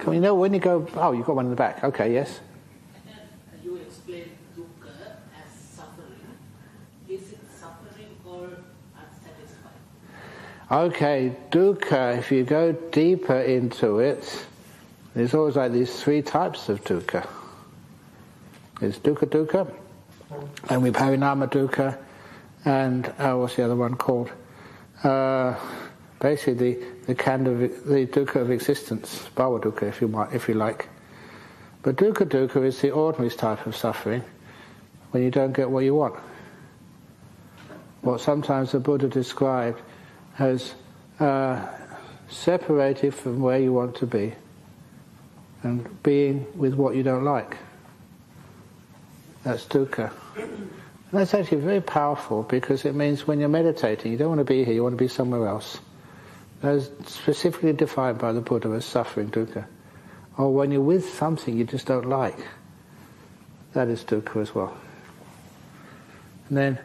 You know, when you go, oh, you've got one in the back. Okay, yes. You explain dukkha as suffering. Is it suffering or unsatisfied? Okay, dukkha, if you go deeper into it, there's always like these three types of dukkha. There's dukkha, and we've harinama dukkha, and what's the other one called? Basically the dukkha of existence, bhava dukkha if you like. But dukkha is the ordinary type of suffering when you don't get what you want. What sometimes the Buddha described as separated from where you want to be and being with what you don't like. That's dukkha. And that's actually very powerful because it means when you're meditating, you don't want to be here, you want to be somewhere else. That's specifically defined by the Buddha as suffering, dukkha. Or when you're with something you just don't like, that is dukkha as well. And then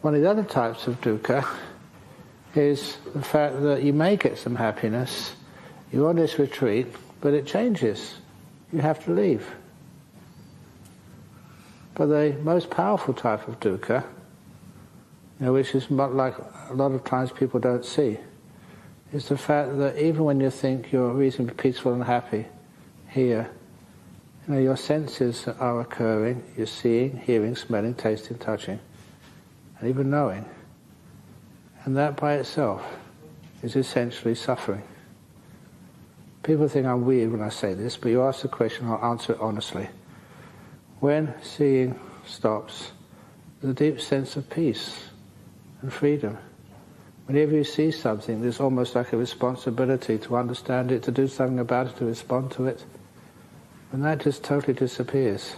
one of the other types of dukkha is the fact that you may get some happiness, you're on this retreat, but it changes. You have to leave. But the most powerful type of dukkha, which is like a lot of times people don't see, is the fact that even when you think you're reasonably peaceful and happy here, your senses are occurring, you're seeing, hearing, smelling, tasting, touching, and even knowing. And that by itself is essentially suffering. People think I'm weird when I say this, but you ask the question, I'll answer it honestly. When seeing stops, there's a deep sense of peace and freedom. Whenever you see something, there's almost like a responsibility to understand it, to do something about it, to respond to it. When that just totally disappears,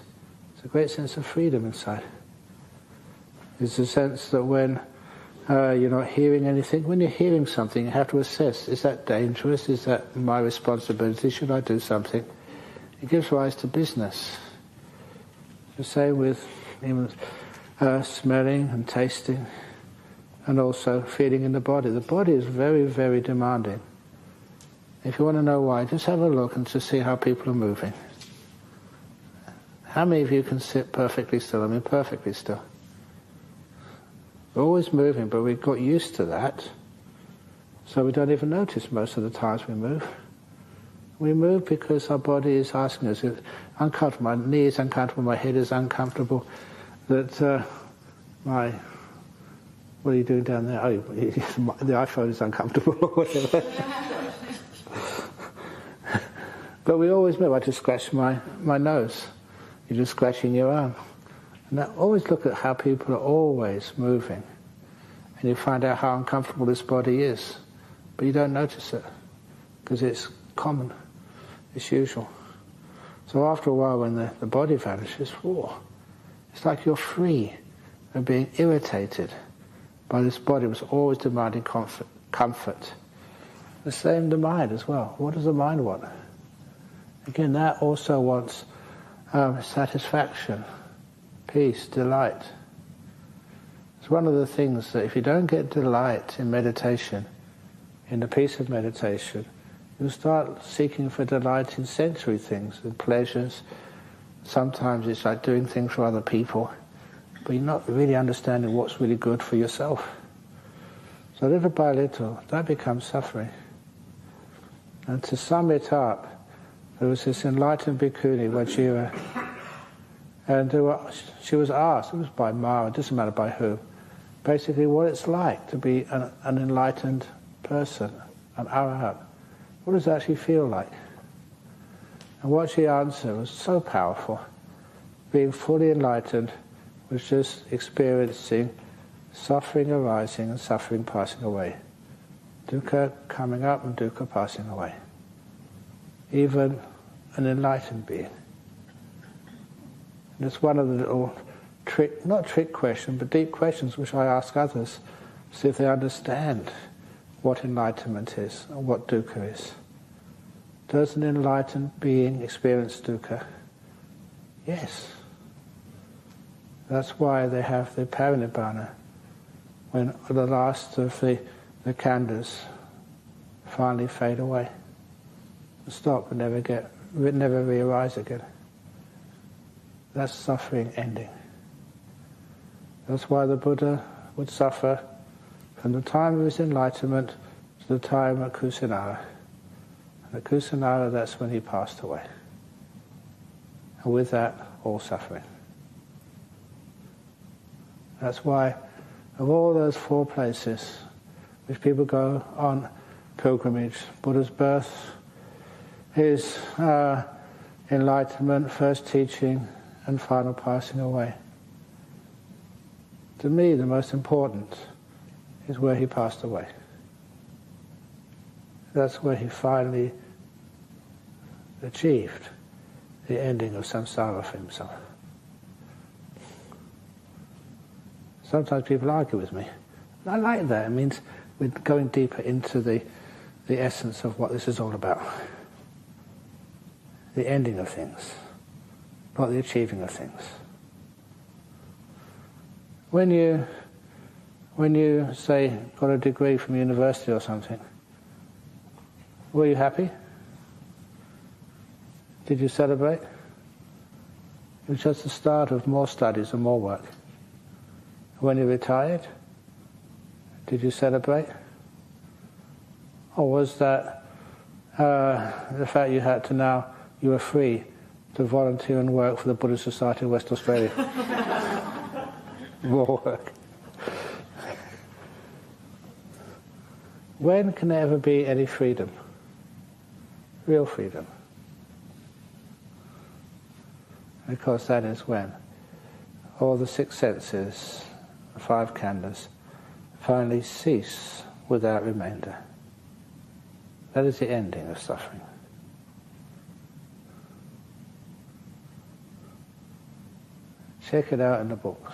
there's a great sense of freedom inside. There's a sense that when you're not hearing anything, when you're hearing something, you have to assess, is that dangerous? Is that my responsibility? Should I do something? It gives rise to business. The same with even smelling and tasting, and also feeling in the body. The body is very, very demanding. If you want to know why, just have a look and just see how people are moving. How many of you can sit perfectly still? I mean, perfectly still. We're always moving, but we've got used to that, so we don't even notice most of the times we move. We move because our body is asking us. It's uncomfortable. My knee is uncomfortable, my head is uncomfortable, that what are you doing down there? Oh, the iPhone is uncomfortable or whatever. But we always move. I just scratch my nose. You're just scratching your arm. And always look at how people are always moving. And you find out how uncomfortable this body is. But you don't notice it, because it's common, it's usual. So after a while, when the body vanishes, it's like you're free of being irritated by this body was always demanding comfort. The same the mind as well. What does the mind want? Again, that also wants satisfaction, peace, delight. It's one of the things that if you don't get delight in meditation, in the peace of meditation, you'll start seeking for delight in sensory things and pleasures. Sometimes it's like doing things for other people, but you're not really understanding what's really good for yourself. So little by little, that becomes suffering. And to sum it up, there was this enlightened bhikkhuni, Vajira, and she was asked, it was by Mara, it doesn't matter by who, basically what it's like to be an enlightened person, an arahat. What does it actually feel like? And what she answered was so powerful. Being fully enlightened was just experiencing suffering arising and suffering passing away. Dukkha coming up and dukkha passing away. Even an enlightened being. And it's one of the little not trick questions, but deep questions which I ask others, to see if they understand what enlightenment is and what dukkha is. Does an enlightened being experience dukkha? Yes. That's why they have the parinibbana, when the last of the khandhas finally fade away. stop and never re-arise again. That's suffering ending. That's why the Buddha would suffer from the time of his enlightenment to the time at Kusinara. And at Kusinara, that's when he passed away. And with that, all suffering. That's why, of all those 4 places which people go on pilgrimage, Buddha's birth, his enlightenment, first teaching, and final passing away. To me, the most important is where he passed away. That's where he finally achieved the ending of samsara for himself. Sometimes people argue with me. I like that. It means we're going deeper into the essence of what this is all about. The ending of things, not the achieving of things. When you say got a degree from university or something, were you happy? Did you celebrate? It was just the start of more studies and more work. When you retired, did you celebrate? Or was that the fact you had to now, you were free to volunteer and work for the Buddhist Society of West Australia? More work. When can there ever be any freedom? Real freedom. Because that is when all the 6 senses, the 5 khandhas, finally cease without remainder. That is the ending of suffering. Check it out in the books.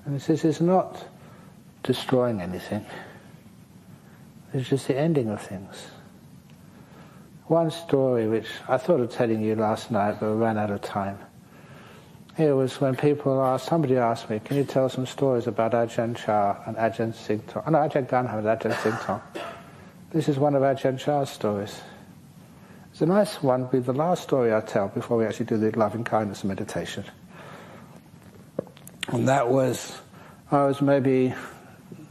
And this is not destroying anything. It's just the ending of things. One story which I thought of telling you last night, but ran out of time. It was when somebody asked me, can you tell some stories about Ajahn Chah and Ajahn Singtong? Oh no, Ajahn Ganha and Ajahn Singtong. This is one of Ajahn Chah's stories. It's a nice one, it'll be the last story I tell before we actually do the loving kindness meditation. And that was, I was maybe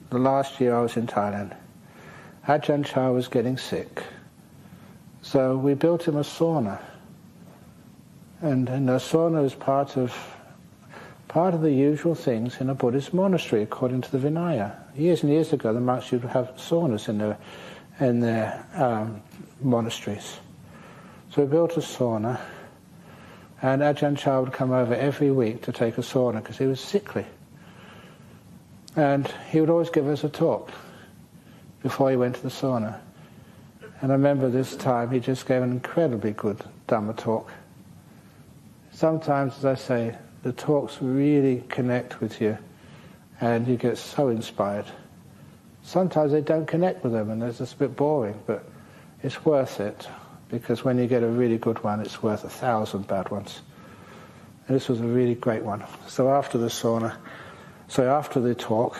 the last year I was in Thailand. Ajahn Chah was getting sick. So we built him a sauna. And the sauna is part of the usual things in a Buddhist monastery, according to the Vinaya. Years and years ago, the monks used to have saunas in their monasteries. So we built a sauna, and Ajahn Chah would come over every week to take a sauna because he was sickly. And he would always give us a talk before he went to the sauna. And I remember this time he just gave an incredibly good Dhamma talk. Sometimes, as I say, the talks really connect with you and you get so inspired. Sometimes they don't connect with them and it's just a bit boring, but it's worth it because when you get a really good one, it's worth 1,000 bad ones. And this was a really great one. So after the talk,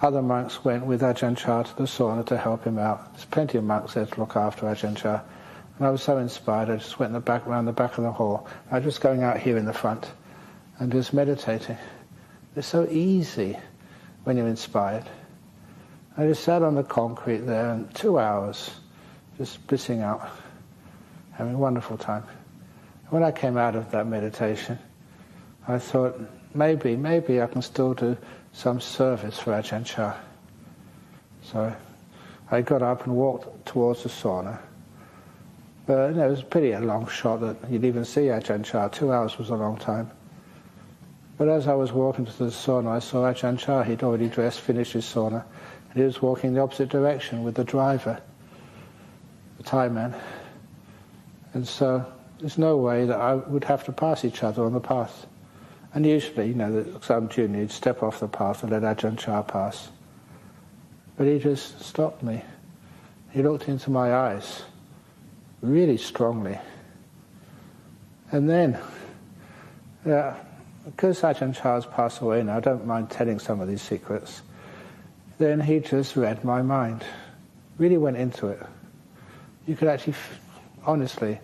other monks went with Ajahn Chah to the sauna to help him out. There's plenty of monks there to look after Ajahn Chah. And I was so inspired, I just went around the back of the hall. I was just going out here in the front and just meditating. It's so easy when you're inspired. I just sat on the concrete there and 2 hours just blissing out, having a wonderful time. When I came out of that meditation, I thought, maybe I can still do some service for Ajahn Chah. So I got up and walked towards the sauna. But it was pretty a long shot that you'd even see Ajahn Chah. 2 hours was a long time. But as I was walking to the sauna, I saw Ajahn Chah. He'd already dressed, finished his sauna, and he was walking the opposite direction with the driver, the Thai man. And so there's no way that I would have to pass each other on the path. And usually, some junior, you'd step off the path and let Ajahn Chah pass. But he just stopped me. He looked into my eyes really strongly. And then, because Ajahn Chah's passed away now, I don't mind telling some of these secrets, then he just read my mind. Really went into it. You could actually, honestly,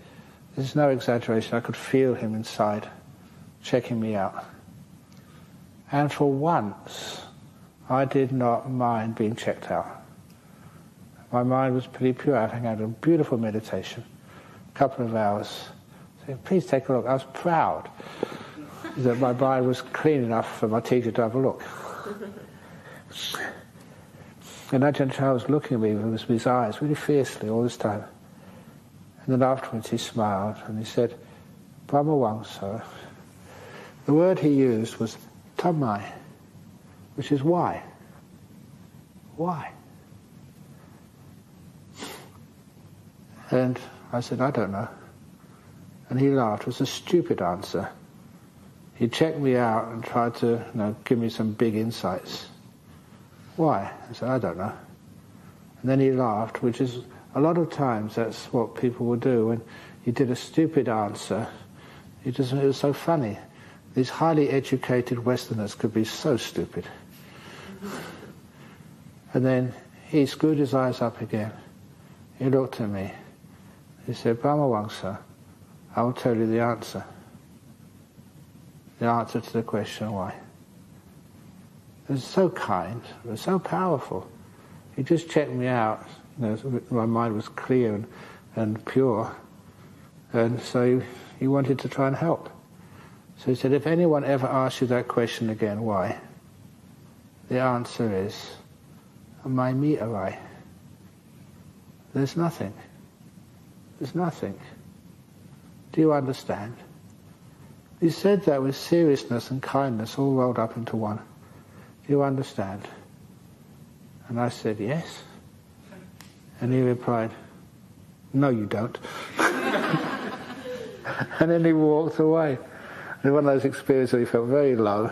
this is no exaggeration, I could feel him inside, checking me out. And for once, I did not mind being checked out. My mind was pretty pure. I had a beautiful meditation, a couple of hours. So please take a look. I was proud that my mind was clean enough for my teacher to have a look. And Ajahn Chah was looking at me with his eyes really fiercely all this time. And then afterwards he smiled and he said, Brahma Wangsa. The word he used was Tamai, which is why. Why? And I said, I don't know. And he laughed. It was a stupid answer. He checked me out and tried to give me some big insights. Why? I said, I don't know. And then he laughed, which is, a lot of times that's what people will do. When you did a stupid answer, it was so funny. These highly educated Westerners could be so stupid. And then he screwed his eyes up again. He looked at me. He said, Brahma Wangsa, I will tell you the answer. The answer to the question why. It was so kind, it was so powerful. He just checked me out. My mind was clear and pure. And so he wanted to try and help. So he said, if anyone ever asks you that question again, why? The answer is, Mai mi arai. There's nothing. There's nothing. Do you understand? He said that with seriousness and kindness all rolled up into one. Do you understand? And I said, yes. And he replied, no you don't. And then he walked away. And one of those experiences where he felt very low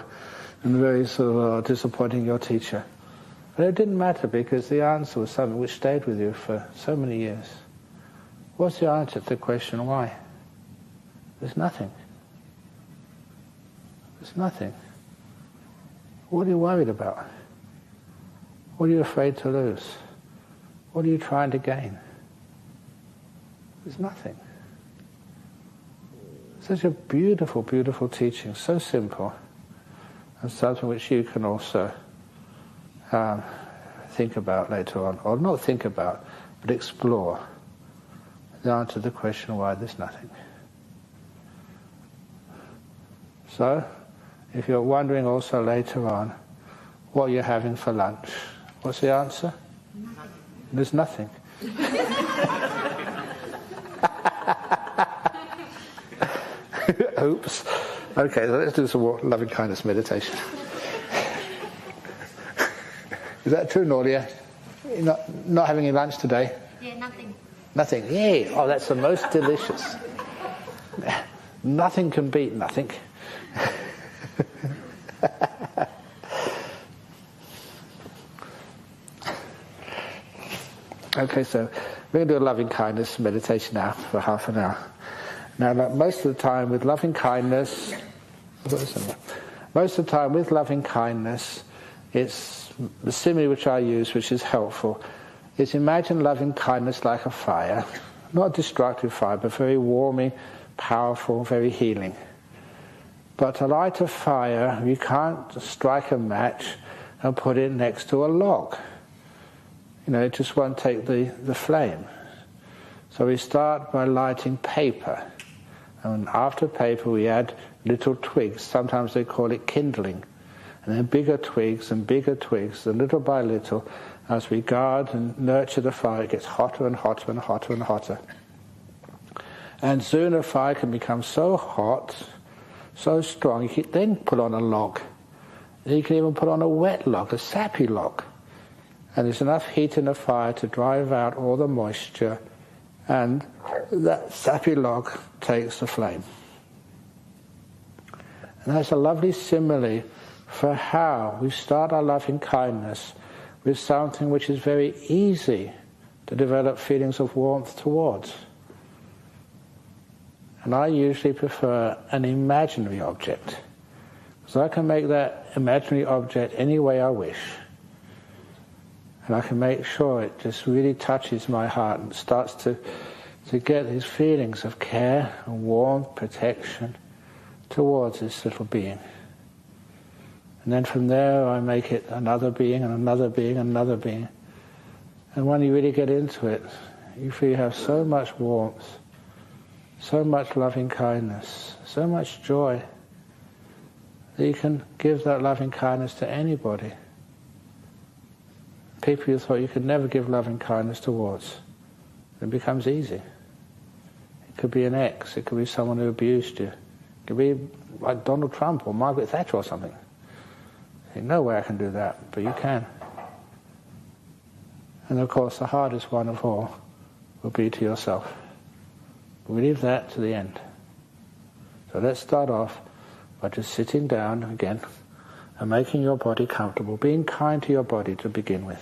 and very sort of disappointing your teacher. But it didn't matter because the answer was something which stayed with you for so many years. What's the answer to the question why? There's nothing. There's nothing. What are you worried about? What are you afraid to lose? What are you trying to gain? There's nothing. Such a beautiful, beautiful teaching, so simple, and something which you can also think about later on, or not think about, but explore the answer to the question why there's nothing. So, if you're wondering also later on what you're having for lunch, what's the answer? There's nothing. Oops. Okay, so let's do some more loving kindness meditation. Is that true, Nordia? You're not having any lunch today? Yeah, nothing. Nothing? Yay! Oh, that's the most delicious. Nothing can beat nothing. Okay, so we're going to do a loving kindness meditation now for half an hour. Now, most of the time with loving kindness, it's the simile which I use, which is helpful, is imagine loving kindness like a fire, not a destructive fire, but very warming, powerful, very healing. But to light a fire, you can't strike a match and put it next to a log. It just won't take the flame. So we start by lighting paper. And after paper we add little twigs. Sometimes they call it kindling. And then bigger twigs, and little by little, as we guard and nurture the fire, it gets hotter and hotter and hotter and hotter. And soon a fire can become so hot, so strong, you can then put on a log. And you can even put on a wet log, a sappy log. And there's enough heat in the fire to drive out all the moisture, and that sappy log takes the flame. And that's a lovely simile for how we start our loving kindness with something which is very easy to develop feelings of warmth towards. And I usually prefer an imaginary object, so I can make that imaginary object any way I wish. And I can make sure it just really touches my heart and starts to get these feelings of care and warmth, protection towards this little being. And then from there I make it another being and another being and another being. And when you really get into it, you feel you have so much warmth, so much loving kindness, so much joy, that you can give that loving kindness to anybody. People you thought you could never give loving kindness towards. It becomes easy. It could be an ex, it could be someone who abused you. It could be like Donald Trump or Margaret Thatcher or something. You think, no way I can do that, but you can. And of course the hardest one of all will be to yourself. But we leave that to the end. So let's start off by just sitting down again and making your body comfortable, being kind to your body to begin with.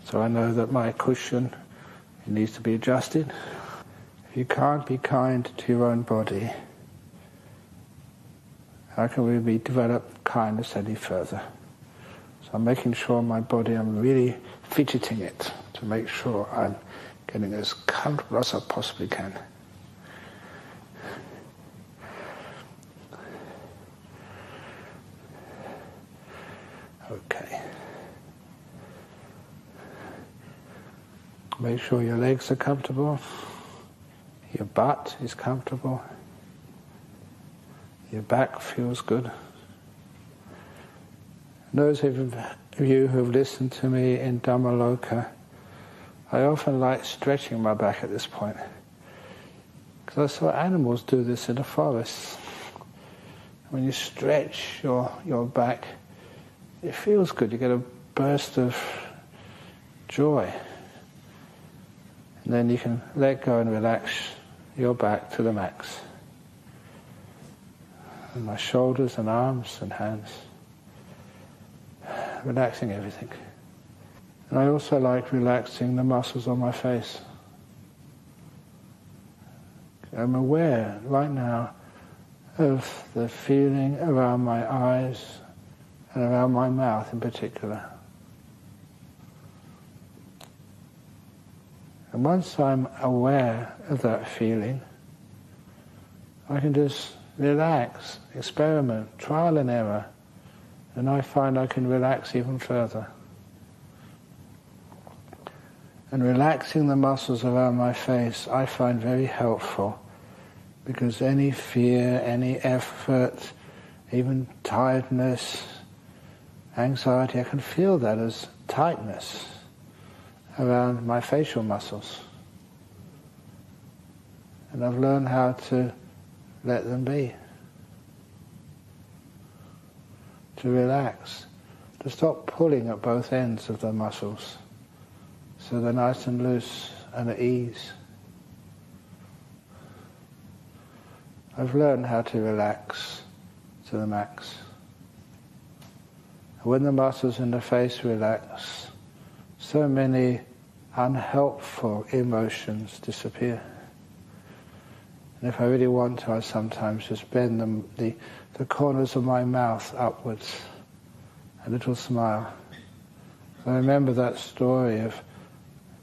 So I know that my cushion, it needs to be adjusted. If you can't be kind to your own body, how can we develop kindness any further? So I'm making sure my body, I'm really fidgeting it to make sure I'm getting as comfortable as I possibly can. Okay. Make sure your legs are comfortable, your butt is comfortable, your back feels good. Those of you who have listened to me in Dhamma Lanka, I often like stretching my back at this point, because I saw animals do this in the forest. When you stretch your back, it feels good. You get a burst of joy. And then you can let go and relax your back to the max. And my shoulders and arms and hands. Relaxing everything. And I also like relaxing the muscles on my face. I'm aware right now of the feeling around my eyes and around my mouth in particular. And once I'm aware of that feeling, I can just relax, experiment, trial and error, and I find I can relax even further. And relaxing the muscles around my face I find very helpful, because any fear, any effort, even tiredness, anxiety, I can feel that as tightness around my facial muscles. And I've learned how to let them be. To relax, to stop pulling at both ends of the muscles, so they're nice and loose and at ease. I've learned how to relax to the max. When the muscles in the face relax, so many unhelpful emotions disappear. And if I really want to, I sometimes just bend the corners of my mouth upwards, a little smile. I remember that story of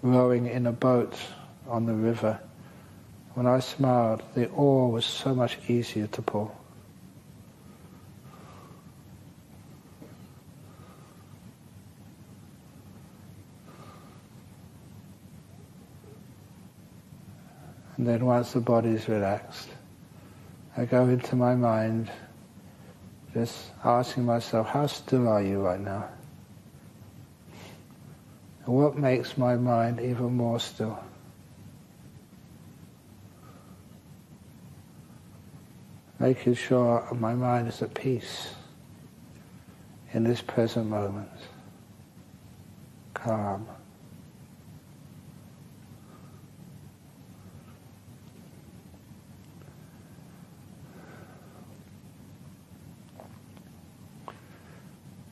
rowing in a boat on the river. When I smiled, the oar was so much easier to pull. And then once the body is relaxed, I go into my mind, just asking myself, how still are you right now? And what makes my mind even more still? Making sure my mind is at peace in this present moment, calm.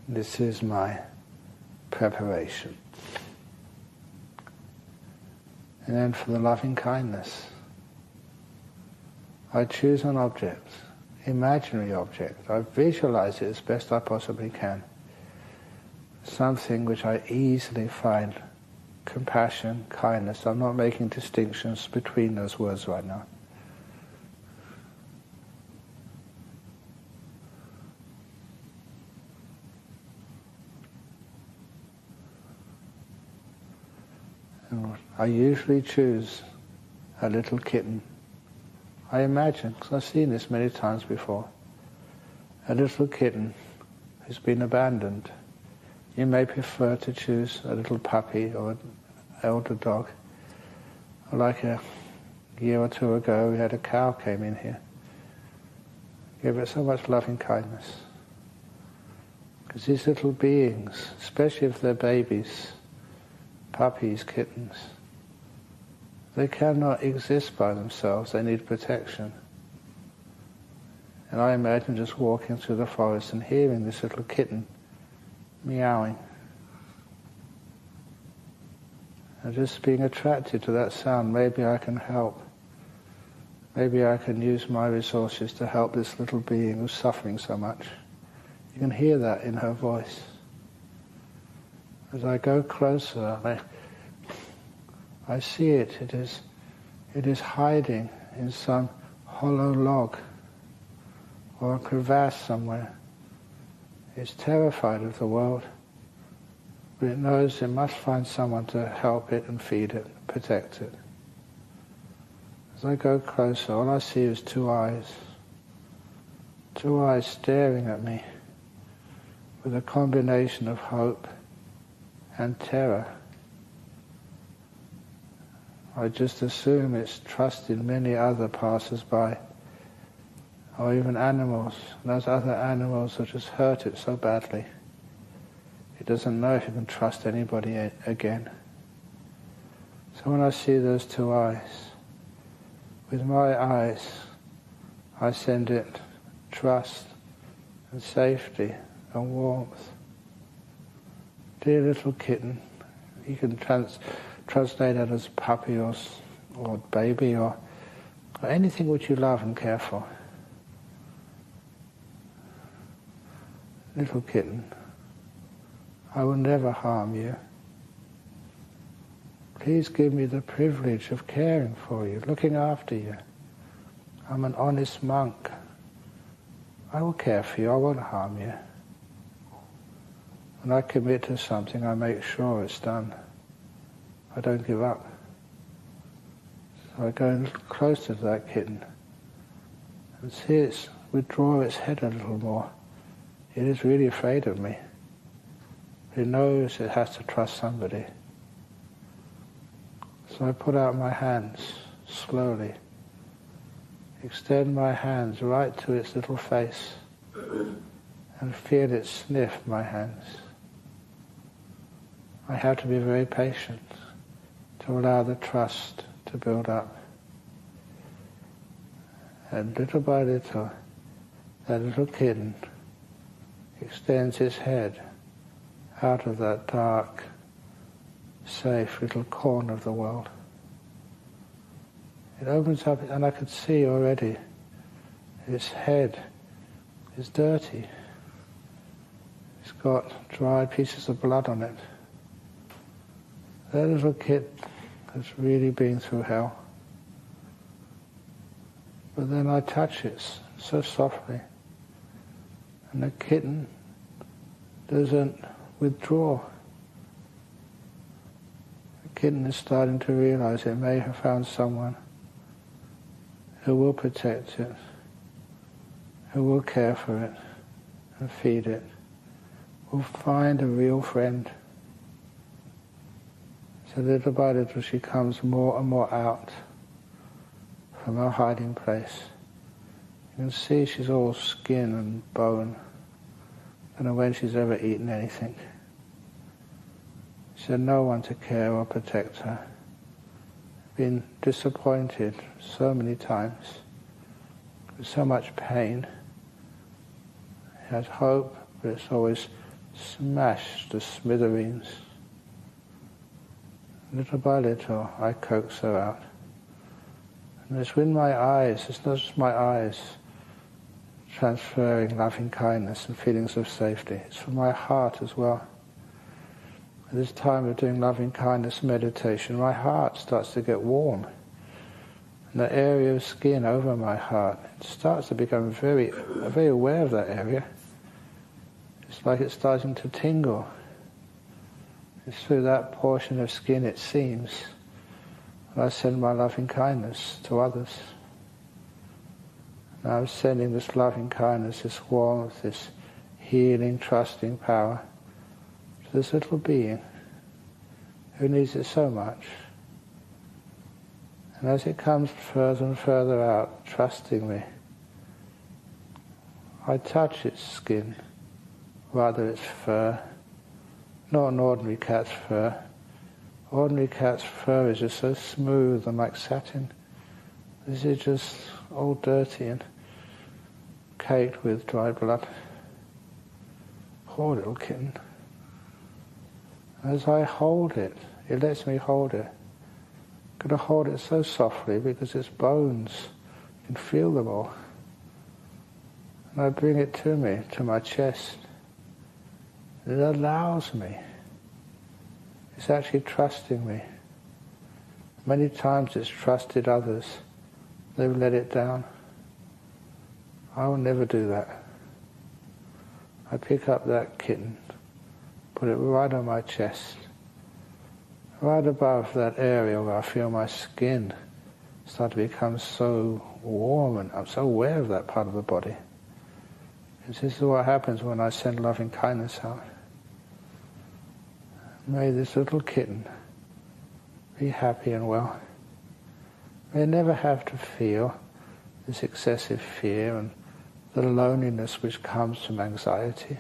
This is my preparation. And then for the loving kindness, I choose an object, imaginary object. I visualize it as best I possibly can. something which I easily find compassion, kindness. I'm not making distinctions between those words right now. And I usually choose a little kitten. I imagine, because I've seen this many times before, a little kitten who's been abandoned. You may prefer to choose a little puppy or an elder dog. Like a year or two ago, we had a cow came in here. Gave it so much loving kindness. Because these little beings, especially if they're babies, puppies, kittens, they cannot exist by themselves. They need protection. And I imagine just walking through the forest and hearing this little kitten meowing. And just being attracted to that sound. Maybe I can help. Maybe I can use my resources to help this little being who's suffering so much. You can hear that in her voice. As I go closer, I see it. It is hiding in some hollow log or a crevasse somewhere. It's terrified of the world, but it knows it must find someone to help it and feed it, protect it. As I go closer, all I see is two eyes staring at me with a combination of hope and terror. I just assume it's trusted many other passers-by, or even animals. And those other animals have just hurt it so badly. It doesn't know if it can trust anybody again. So when I see those two eyes, with my eyes, I send it trust and safety and warmth. Dear little kitten, you can translate that as puppy or baby or anything which you love and care for. Little kitten, I will never harm you. Please give me the privilege of caring for you, looking after you. I'm an honest monk. I will care for you, I won't harm you. When I commit to something, I make sure it's done. I don't give up. So I go a little closer to that kitten and see it withdraw its head a little more. It is really afraid of me. It knows it has to trust somebody. So I put out my hands slowly, extend my hands right to its little face and feel it sniff my hands. I have to be very patient to allow the trust to build up. And little by little, that little kitten extends its head out of that dark, safe little corner of the world. It opens up, and I could see already its head is dirty. It's got dried pieces of blood on it. That little kid has really been through hell. But then I touch it so softly, and the kitten doesn't withdraw. The kitten is starting to realize it may have found someone who will protect it, who will care for it and feed it, will find a real friend. So little by little she comes more and more out from her hiding place. You can see she's all skin and bone. I don't know when she's ever eaten anything. She had no one to care or protect her. Been disappointed so many times, with so much pain. Has hope, but it's always smashed to smithereens. Little by little, I coax her out. And it's with my eyes, it's not just my eyes transferring loving kindness and feelings of safety. It's from my heart as well. At this time of doing loving kindness meditation, my heart starts to get warm. And the area of skin over my heart, it starts to become very aware of that area. It's like it's starting to tingle. It's through that portion of skin, it seems, and I send my loving kindness to others. And I'm sending this loving kindness, this warmth, this healing, trusting power to this little being who needs it so much. And as it comes further and further out, trusting me, I touch its skin, rather its fur, not an ordinary cat's fur. Ordinary cat's fur is just so smooth and like satin. This is just all dirty and caked with dried blood. Poor little kitten. As I hold it, it lets me hold it. I'm going to hold it so softly because its bones, you can feel them all. And I bring it to me, to my chest. It allows me. It's actually trusting me. Many times it's trusted others. They've let it down. I will never do that. I pick up that kitten, put it right on my chest, right above that area where I feel my skin start to become so warm, and I'm so aware of that part of the body. Because this is what happens when I send loving kindness out. May this little kitten be happy and well. May it never have to feel this excessive fear and the loneliness which comes from anxiety.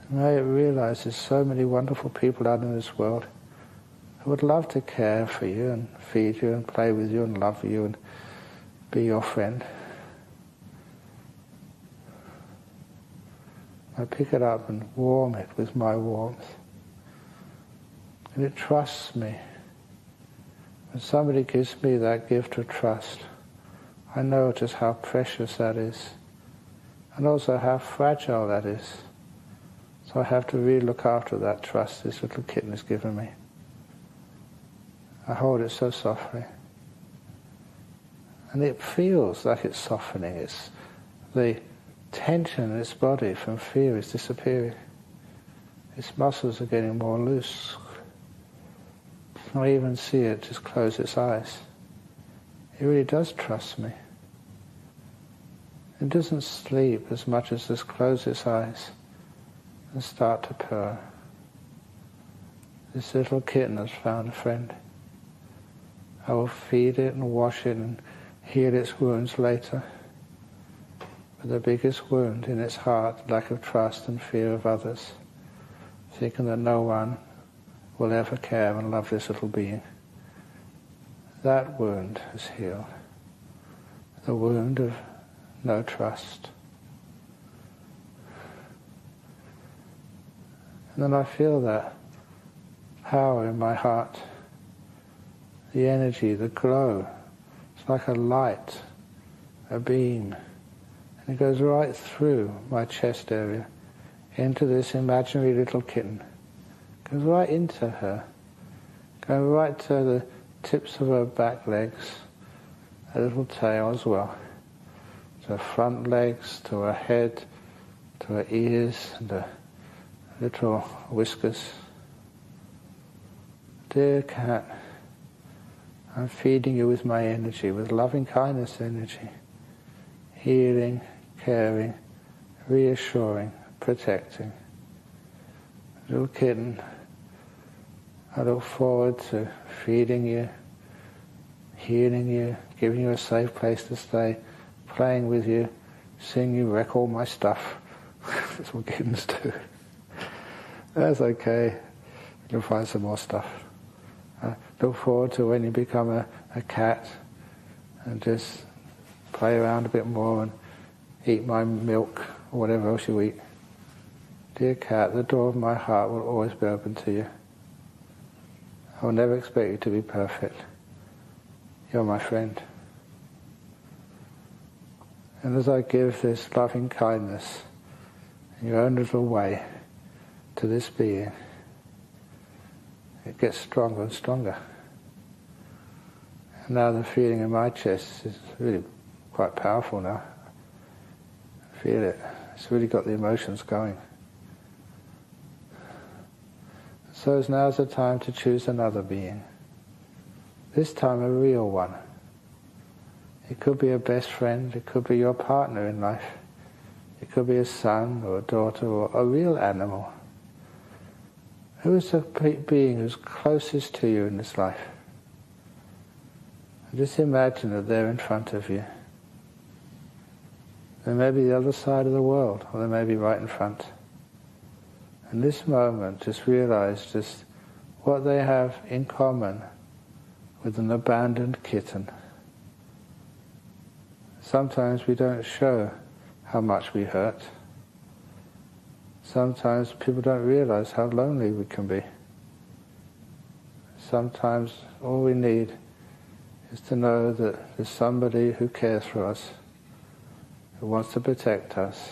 May it realize there's so many wonderful people out in this world who would love to care for you and feed you and play with you and love you and be your friend. I pick it up and warm it with my warmth. And it trusts me. When somebody gives me that gift of trust, I know just how precious that is, and also how fragile that is. So I have to really look after that trust this little kitten has given me. I hold it so softly. And it feels like it's softening. It's the tension in its body from fear is disappearing. Its muscles are getting more loose. I even see it just close its eyes. It really does trust me. It doesn't sleep as much as just close its eyes and start to purr. This little kitten has found a friend. I will feed it and wash it and heal its wounds later. But the biggest wound in its heart, lack of trust and fear of others, thinking that no one will ever care and love this little being. That wound is healed. The wound of no trust. And then I feel that power in my heart, the energy, the glow. It's like a light, a beam. And it goes right through my chest area into this imaginary little kitten. Goes right into her. Goes right to the tips of her back legs, her little tail as well. To her front legs, to her head, to her ears, and her little whiskers. Dear cat, I'm feeding you with my energy, with loving kindness energy. Healing, caring, reassuring, protecting. Little kitten, I look forward to feeding you, healing you, giving you a safe place to stay, playing with you, seeing you wreck all my stuff. That's what kittens do. That's okay. You'll find some more stuff. I look forward to when you become a cat and just play around a bit more and eat my milk or whatever else you eat. Dear cat, the door of my heart will always be open to you. I will never expect you to be perfect. You're my friend. And as I give this loving kindness in your own little way to this being, it gets stronger and stronger. And now the feeling in my chest is really quite powerful now. I feel it. It's really got the emotions going. So now's the time to choose another being. This time a real one. It could be a best friend, it could be your partner in life. It could be a son or a daughter or a real animal. Who is the being who's closest to you in this life? And just imagine that they're in front of you. They may be the other side of the world, or they may be right in front. In this moment, just realize just what they have in common with an abandoned kitten. Sometimes we don't show how much we hurt. Sometimes people don't realize how lonely we can be. Sometimes all we need is to know that there's somebody who cares for us, who wants to protect us,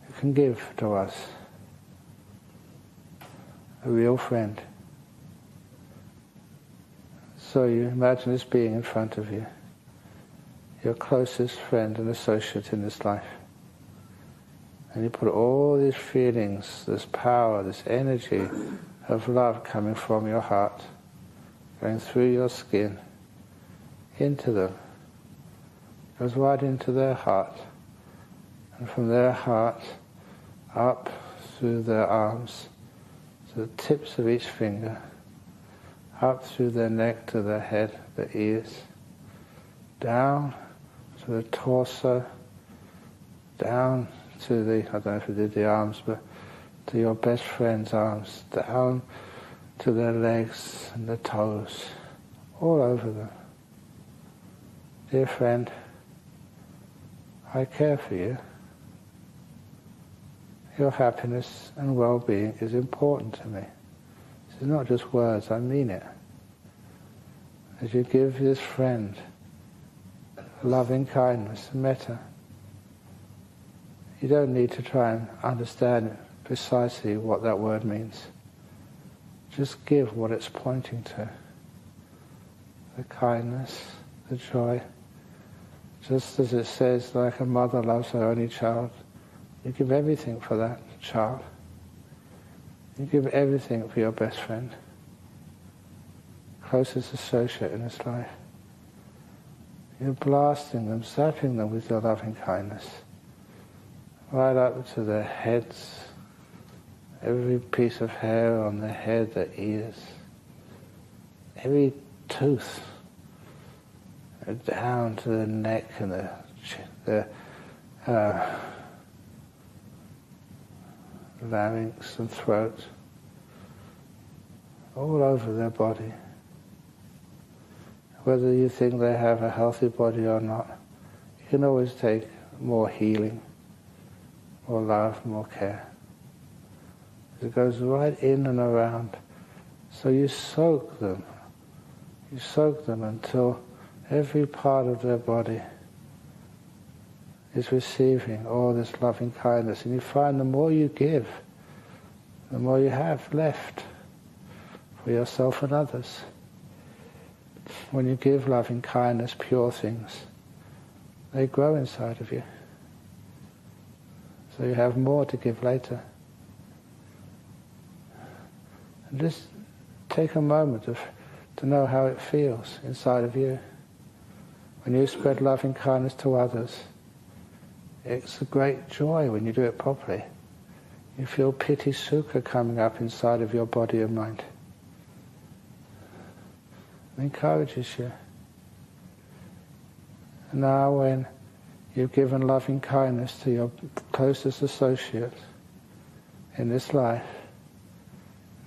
who can give to us. A real friend. So you imagine this being in front of you, your closest friend and associate in this life. And you put all these feelings, this power, this energy of love coming from your heart, going through your skin, into them. It goes right into their heart. And from their heart, up through their arms, to the tips of each finger, up through their neck to their head, their ears, down to the torso, down to the, I don't know if you did the arms, but to your best friend's arms, down to their legs and the toes, all over them. Dear friend, I care for you. Your happiness and well-being is important to me. This is not just words, I mean it. As you give this friend loving kindness, metta, you don't need to try and understand precisely what that word means. Just give what it's pointing to. The kindness, the joy. Just as it says, like a mother loves her only child, you give everything for that child. You give everything for your best friend, closest associate in his life. You're blasting them, zapping them with your loving kindness, right up to their heads, every piece of hair on their head, their ears, every tooth, down to the neck and the larynx and throat, all over their body. Whether you think they have a healthy body or not, you can always take more healing, more love, more care. It goes right in and around. So you soak them until every part of their body is receiving all this loving kindness. And you find the more you give, the more you have left for yourself and others. When you give loving kindness, pure things, they grow inside of you. So you have more to give later. And just take a moment to know how it feels inside of you. When you spread loving kindness to others, it's a great joy when you do it properly. You feel piti sukha coming up inside of your body and mind. It encourages you. And now when you've given loving kindness to your closest associate in this life,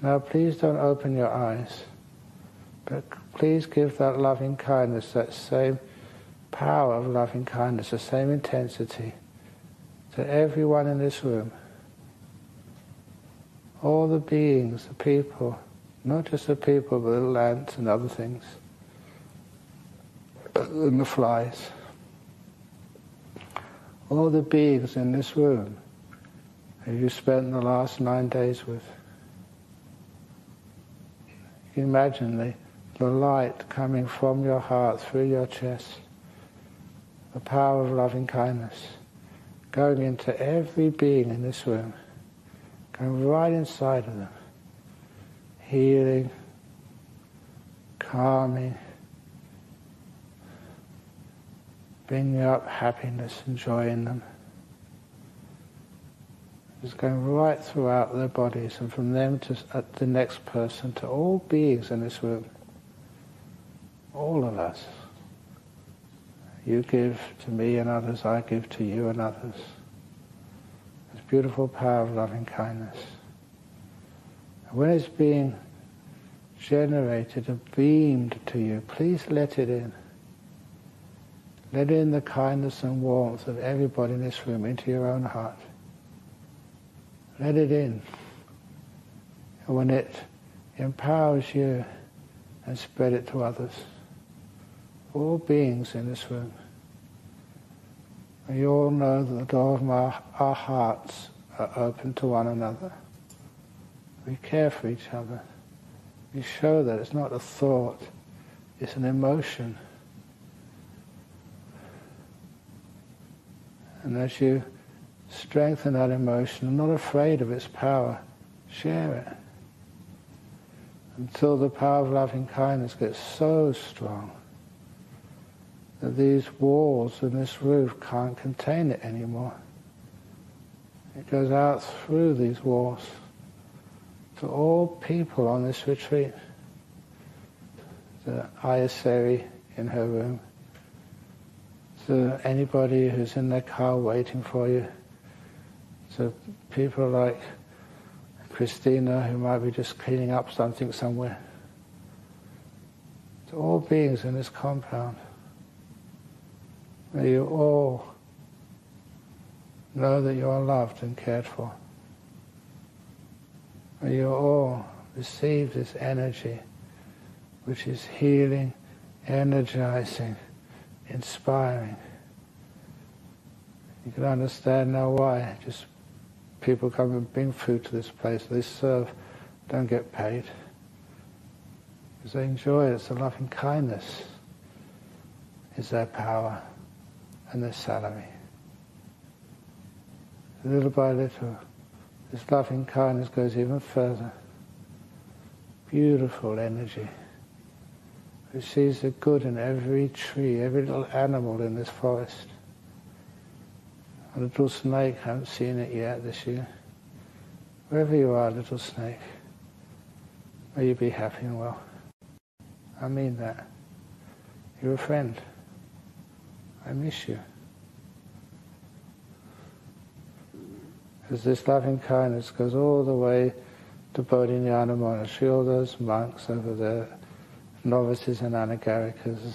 now please don't open your eyes, but please give that loving kindness, that same power of loving kindness, the same intensity to everyone in this room. All the beings, the people, not just the people, but the ants and other things, and the flies. All the beings in this room who you spent the last 9 days with. can imagine the light coming from your heart through your chest, the power of loving kindness going into every being in this room, going right inside of them, healing, calming, bringing up happiness and joy in them. It's going right throughout their bodies, and from them to the next person, to all beings in this room. All of us. You give to me and others, I give to you and others. This beautiful power of loving kindness. And when it's being generated and beamed to you, please let it in. Let in the kindness and warmth of everybody in this room into your own heart. Let it in. And when it empowers you, and spread it to others. All beings in this room. We all know that the door of our hearts are open to one another. We care for each other. We show that it's not a thought, it's an emotion. And as you strengthen that emotion, and not afraid of its power, share it. Until the power of loving kindness gets so strong that these walls and this roof can't contain it anymore. It goes out through these walls to all people on this retreat. To Ayaseri in her room, to anybody who's in their car waiting for you, to people like Christina who might be just cleaning up something somewhere, to all beings in this compound. May you all know that you are loved and cared for. May you all receive this energy which is healing, energizing, inspiring. You can understand now why just people come and bring food to this place. They serve, don't get paid. Because they enjoy it. It's the loving kindness is their power and their salary. Little by little, this loving kindness goes even further. Beautiful energy. It sees the good in every tree, every little animal in this forest. A little snake, I haven't seen it yet this year. Wherever you are, little snake, may you be happy and well. I mean that. You're a friend. I miss you. Because this loving kindness goes all the way to Bodhinyana Monastery, all those monks over there, novices and anagarikas,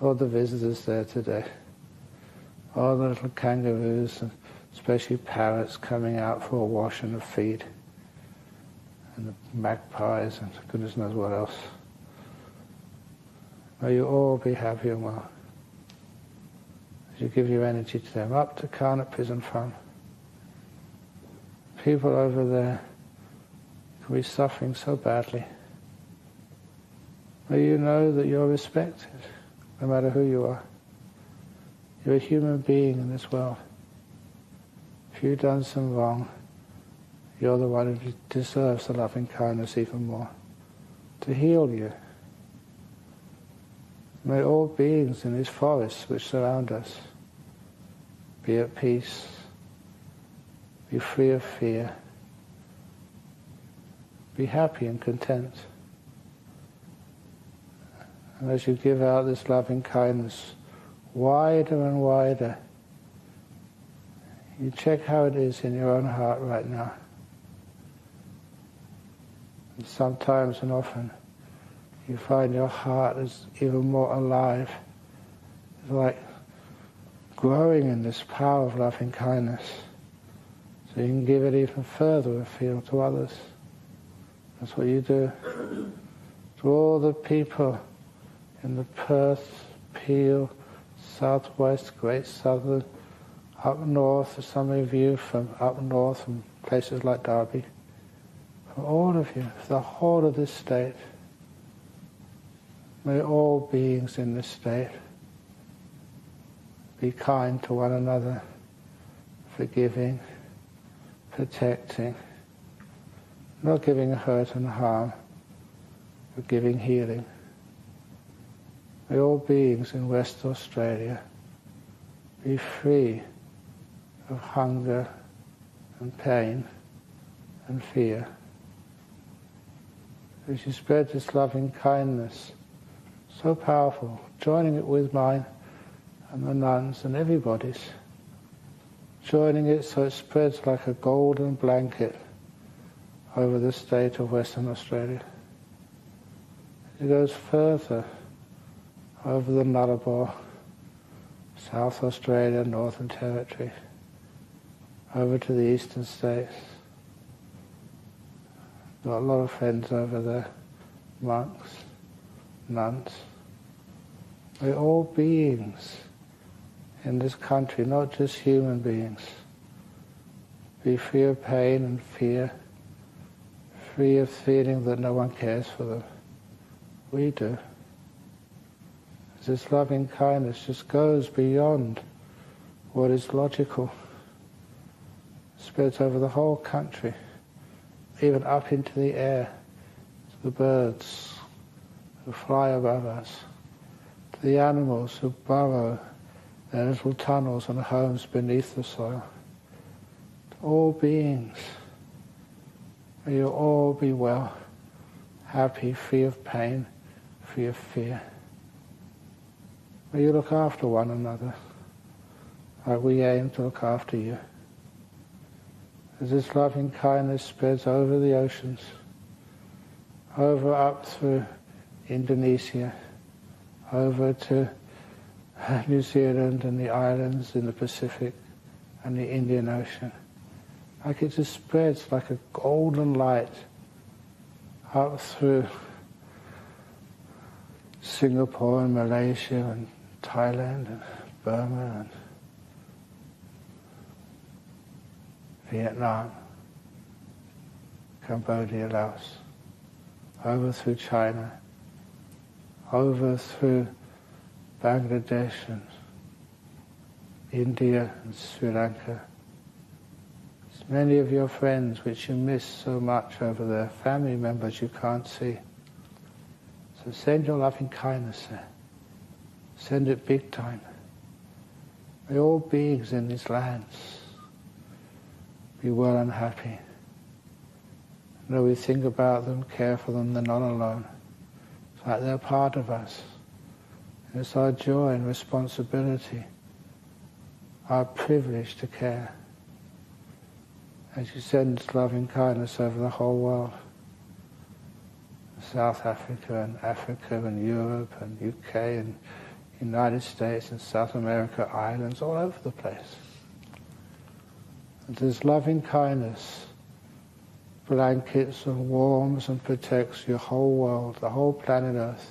all the visitors there today, all the little kangaroos, and especially parrots coming out for a wash and a feed, and the magpies and goodness knows what else. May you all be happy and well. As you give your energy to them, up to Karnak Prison Farm. People over there can be suffering so badly. May you know that you're respected, no matter who you are. You're a human being in this world. If you've done some wrong, you're the one who deserves the loving kindness even more, to heal you. May all beings in these forests which surround us be at peace, be free of fear, be happy and content. And as you give out this loving kindness wider and wider, you check how it is in your own heart right now. And sometimes and often you find your heart is even more alive. It's like growing in this power of loving kindness. So you can give it even further afield to others. That's what you do. To all the people in the Perth, Peel, Southwest, Great Southern, up north, some of you from up north, from places like Derby, from all of you, the whole of this state, May all beings in this state be kind to one another, forgiving, protecting, not giving hurt and harm, but giving healing. May all beings in West Australia be free of hunger and pain and fear. As you spread this loving kindness, so powerful, joining it with mine and the nuns and everybody's, joining it so it spreads like a golden blanket over the state of Western Australia. It goes further over the Nullarbor, South Australia, Northern Territory, over to the eastern states. Got a lot of friends over there, monks, nuns. We're all beings in this country, not just human beings. Be free of pain and fear, free of feeling that no one cares for them. We do. This loving kindness just goes beyond what is logical. Spreads over the whole country, even up into the air, to the birds who fly above us, to the animals who burrow their little tunnels and homes beneath the soil. To all beings, may you all be well, happy, free of pain, free of fear. May you look after one another, like we aim to look after you. As this loving kindness spreads over the oceans, over up through Indonesia, over to New Zealand and the islands in the Pacific and the Indian Ocean, like it just spreads like a golden light up through Singapore and Malaysia and Thailand and Burma and Vietnam, Cambodia, Laos, over through China, over through Bangladesh and India and Sri Lanka. There's many of your friends which you miss so much over there, family members you can't see. So send your loving kindness there. Send it big time. May all beings in these lands be well and happy. Know we think about them, care for them, they're not alone. It's like they're part of us. And it's our joy and responsibility, our privilege to care. As you send this loving kindness over the whole world, South Africa and Europe and UK and United States and South America, islands, all over the place. And this loving kindness blankets and warms and protects your whole world, the whole planet Earth.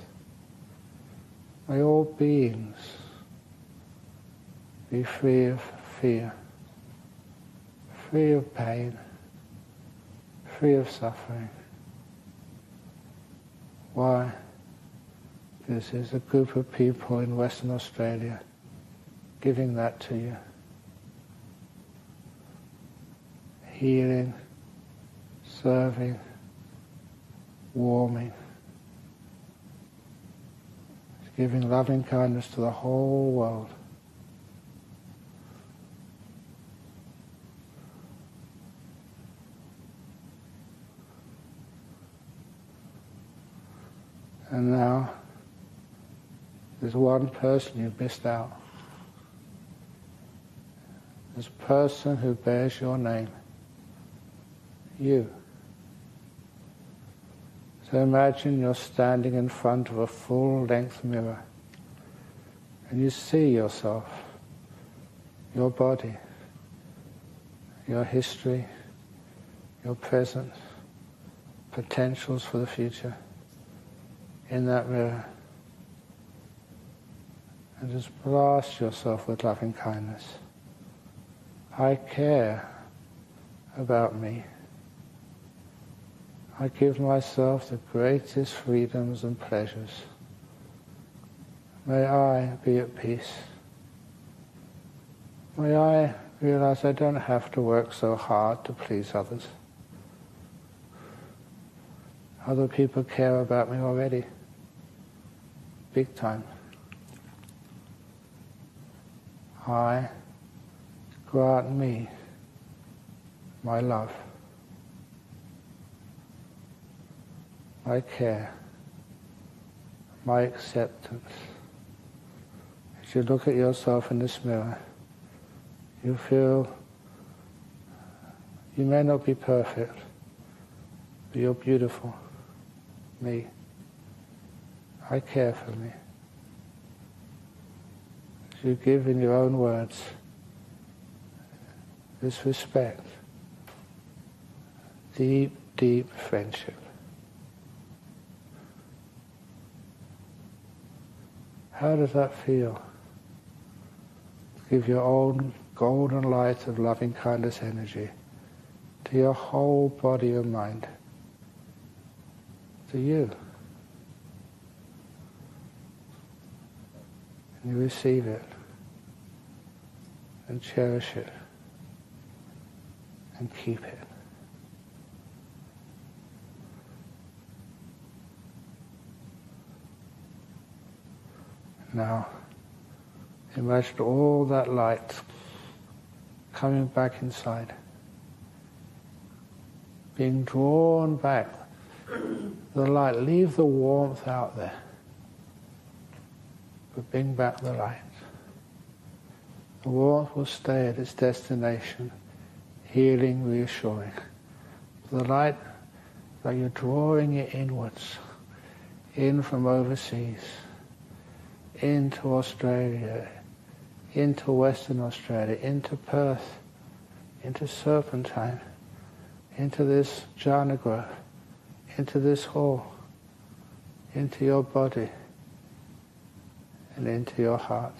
May all beings be free of fear, free of pain, free of suffering. Why? This is a group of people in Western Australia giving that to you. Healing, serving, warming, giving loving kindness to the whole world. And now, there's one person you've missed out. This person who bears your name. You. So imagine you're standing in front of a full-length mirror and you see yourself, your body, your history, your present, potentials for the future in that mirror. And just blast yourself with loving kindness. I care about me. I give myself the greatest freedoms and pleasures May I be at peace. May I realize I don't have to work so hard to please others. Other people care about me already, big time. I grant me my love, my care, my acceptance. As you look at yourself in this mirror, you feel you may not be perfect, but you're beautiful. Me. I care for me. As you give in your own words this respect, deep, deep friendship. How does that feel? Give your own golden light of loving kindness energy to your whole body and mind, to you. And you receive it and cherish it and keep it. Now, imagine all that light coming back inside, being drawn back. The light, leave the warmth out there, but bring back the light. The warmth will stay at its destination, healing, reassuring. The light, like you're drawing it inwards, in from overseas, into Australia, into Western Australia, into Perth, into Serpentine, into this jhana grove, into this hall, into your body, and into your heart.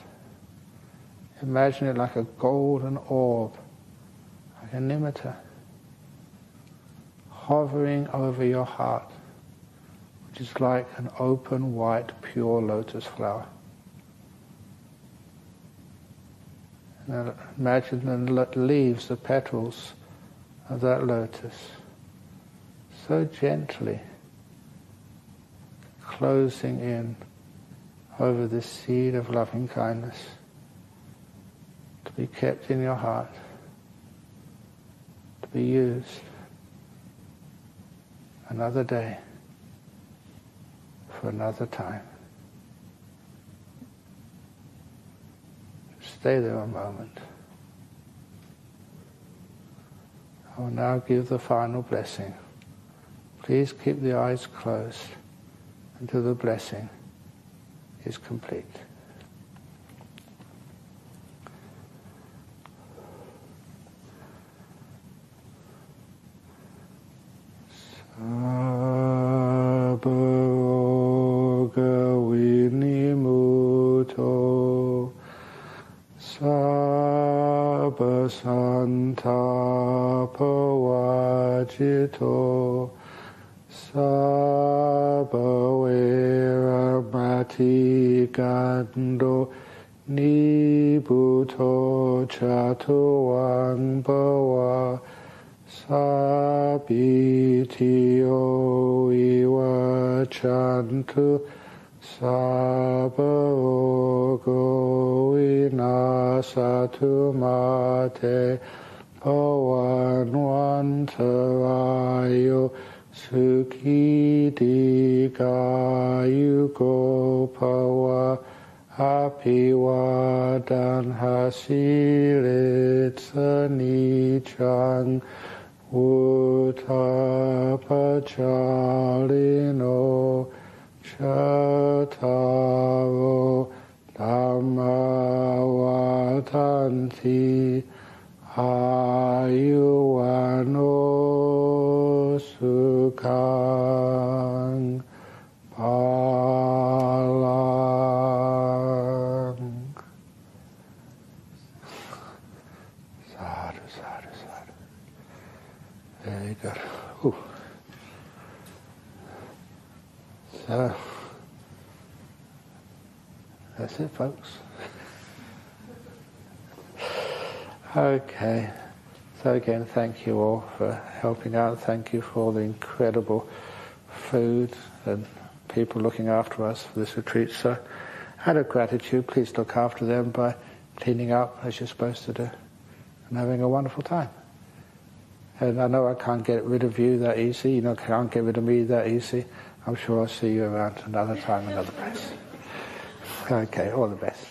Imagine it like a golden orb, like a nimitta, hovering over your heart, which is like an open, white, pure lotus flower. Now imagine the leaves, the petals of that lotus, so gently closing in over this seed of loving kindness, to be kept in your heart, to be used another day, for another time. Stay there a moment. I will now give the final blessing. Please keep the eyes closed until the blessing is complete. Sabha vinimuto, sabha santapavajito, sabha veramati gando nibuto chatuang bhava, sabitiyo ivachantu, sabha rogo vinasatu mate, bhavanvantarayo sukhi dikayuko bhava, apivadan hasiritsa nichang utapachalino chataro Dhamma vatanti ayuvano sukhang palang. Sadhu, sadhu, sadhu. Very good. Ooh. So, That's it, folks. Okay. So again, thank you all for helping out. Thank you for all the incredible food and people looking after us for this retreat. So out of gratitude, please look after them by cleaning up as you're supposed to do and having a wonderful time. And I know I can't get rid of you that easy, you know, can't get rid of me that easy. I'm sure I'll see you around another time, another place. Okay, all the best.